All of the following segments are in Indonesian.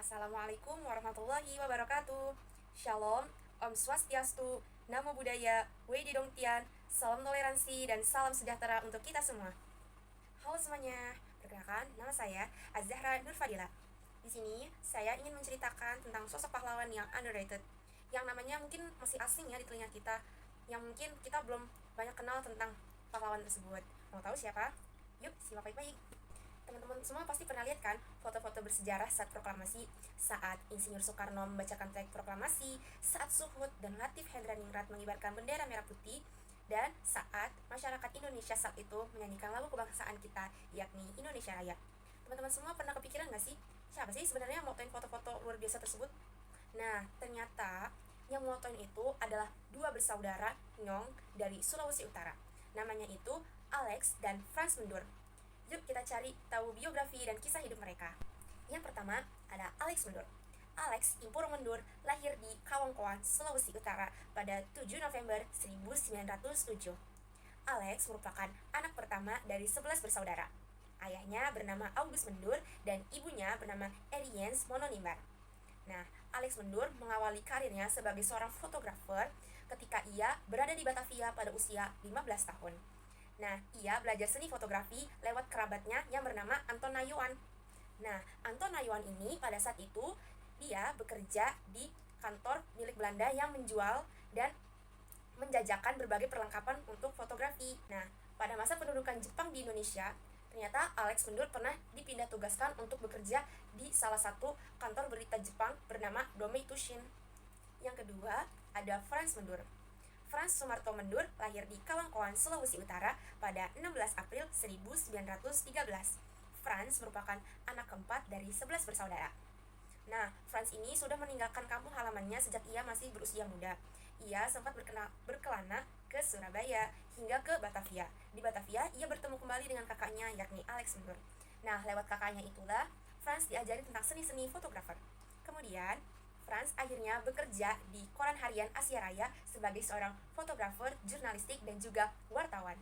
Assalamualaikum warahmatullahi wabarakatuh. Shalom, Om Swastiastu, Namo Buddhaya, Wedi Dongtian, salam toleransi dan salam sejahtera untuk kita semua. Halo semuanya, perkenalkan nama saya Az-Zahra Nur Fadila. Di sini saya ingin menceritakan tentang sosok pahlawan yang underrated, yang namanya mungkin masih asing ya di telinga kita, yang mungkin kita belum banyak kenal tentang pahlawan tersebut. Mau tahu siapa? Yuk, simak baik-baik. Teman-teman semua pasti pernah lihat kan foto-foto bersejarah saat proklamasi, saat Insinyur Soekarno membacakan teks proklamasi, saat Suhut dan Latif Hendraningrat mengibarkan bendera merah putih, dan saat masyarakat Indonesia saat itu menyanyikan lagu kebangsaan kita, yakni Indonesia Raya. Teman-teman semua pernah kepikiran gak sih, siapa sih sebenarnya yang motoin foto-foto luar biasa tersebut? Nah, ternyata yang motoin itu adalah dua bersaudara Nyong dari Sulawesi Utara. Namanya itu Alex dan Franz Mundur. Yuk kita cari tahu biografi dan kisah hidup mereka. Yang pertama ada Alex Mundur. Alex Impuro Mundur lahir di Kawangkoan, Sulawesi Utara pada 7 November 1907. Alex merupakan anak pertama dari 11 bersaudara. Ayahnya bernama August Mundur dan ibunya bernama Eriens Mononimbar. Nah, Alex Mundur mengawali karirnya sebagai seorang fotografer ketika ia berada di Batavia pada usia 15 tahun. Nah, ia belajar seni fotografi lewat kerabatnya yang bernama Anton Nayuan. Nah, Anton Nayuan ini pada saat itu dia bekerja di kantor milik Belanda yang menjual dan menjajakan berbagai perlengkapan untuk fotografi. Nah, pada masa pendudukan Jepang di Indonesia, ternyata Alex Mundur pernah dipindah tugaskan untuk bekerja di salah satu kantor berita Jepang bernama Domei Tushin. Yang kedua, ada Franz Mundur. Franz Sumarto Mundur lahir di Kawangkoan, Sulawesi Utara pada 16 April 1913. Franz merupakan anak keempat dari 11 bersaudara. Nah, Franz ini sudah meninggalkan kampung halamannya sejak ia masih berusia muda. Ia sempat berkelana ke Surabaya hingga ke Batavia. Di Batavia, ia bertemu kembali dengan kakaknya yakni Alex Mundur. Nah, lewat kakaknya itulah Franz diajari tentang seni-seni fotografer. Kemudian, Franz akhirnya bekerja di koran harian Asia Raya sebagai seorang fotografer, jurnalistik, dan juga wartawan.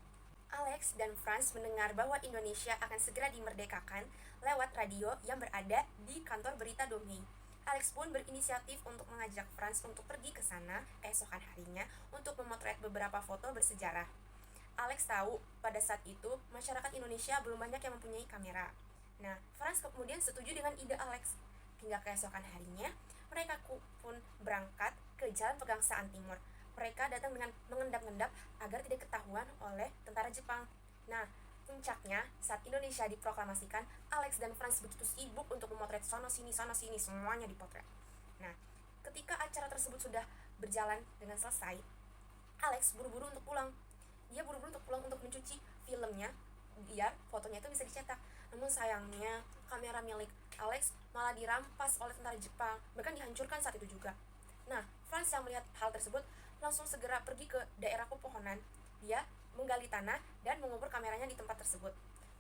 Alex dan Franz mendengar bahwa Indonesia akan segera dimerdekakan lewat radio yang berada di kantor berita Domei. Alex pun berinisiatif untuk mengajak Franz untuk pergi ke sana keesokan harinya untuk memotret beberapa foto bersejarah. Alex tahu pada saat itu masyarakat Indonesia belum banyak yang mempunyai kamera. Nah, Franz kemudian setuju dengan ide Alex. Hingga keesokan harinya, mereka pun berangkat ke Jalan Pegangsaan Timur. Mereka datang dengan mengendap-endap agar tidak ketahuan oleh tentara Jepang. Nah, puncaknya saat Indonesia diproklamasikan, Alex dan Franz begitu sibuk untuk memotret sono-sini, semuanya dipotret. Nah, ketika acara tersebut sudah berjalan dengan selesai, Alex buru-buru untuk pulang. Dia buru-buru untuk pulang untuk mencuci filmnya, biar fotonya itu bisa dicetak. Namun sayangnya, kamera milik Alex malah dirampas oleh tentara Jepang, bahkan dihancurkan saat itu juga. Nah, Franz yang melihat hal tersebut langsung segera pergi ke daerah pepohonan. Dia menggali tanah dan mengubur kameranya di tempat tersebut.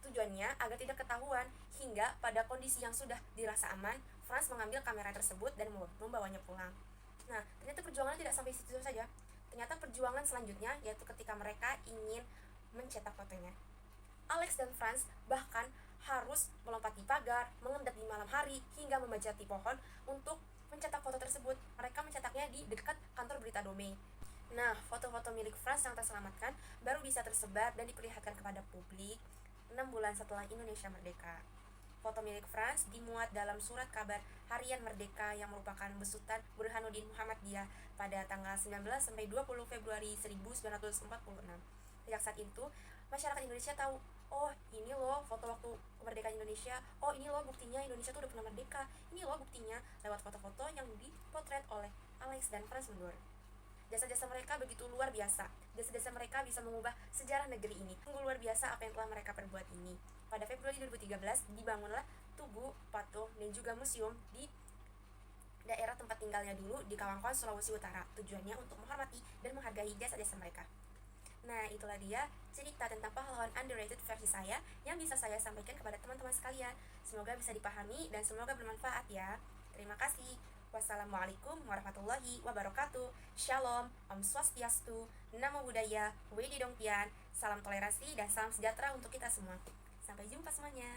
Tujuannya agar tidak ketahuan, hingga pada kondisi yang sudah dirasa aman, Franz mengambil kamera tersebut dan membawanya pulang. Nah, ternyata perjuangan tidak sampai situ saja. Ternyata perjuangan selanjutnya yaitu ketika mereka ingin mencetak fotonya. Alex dan Franz bahkan harus melompati pagar, mengendap di malam hari, hingga memajati pohon untuk mencetak foto tersebut. Mereka mencetaknya di dekat kantor berita Domei. Nah, foto-foto milik Franz yang terselamatkan baru bisa tersebar dan diperlihatkan kepada publik 6 bulan setelah Indonesia merdeka. Foto milik Franz dimuat dalam surat kabar harian Merdeka yang merupakan besutan Burhanuddin Muhammadiyah pada tanggal 19 sampai 20 Februari 1946. Sejak saat itu, masyarakat Indonesia tahu, oh ini loh foto waktu kemerdekaan Indonesia, oh ini loh buktinya Indonesia tuh udah pernah merdeka, ini loh buktinya lewat foto-foto yang dipotret oleh Alex dan Franz Mundur. Jasa-jasa mereka begitu luar biasa. Jasa-jasa mereka bisa mengubah sejarah negeri ini. Sungguh luar biasa apa yang telah mereka perbuat ini. Pada Februari 2013, dibangunlah tugu, patung, dan juga museum di daerah tempat tinggalnya dulu di Kawangkoan, Sulawesi Utara. Tujuannya untuk menghormati dan menghargai jasa-jasa mereka. Nah, itulah dia cerita tentang pahlawan underrated versi saya yang bisa saya sampaikan kepada teman-teman sekalian. Semoga bisa dipahami dan semoga bermanfaat ya. Terima kasih. Wassalamualaikum warahmatullahi wabarakatuh. Shalom, Om Swastiastu, Namo Buddhaya, Wedi Dongtian, salam toleransi dan salam sejahtera untuk kita semua. Sampai jumpa semuanya.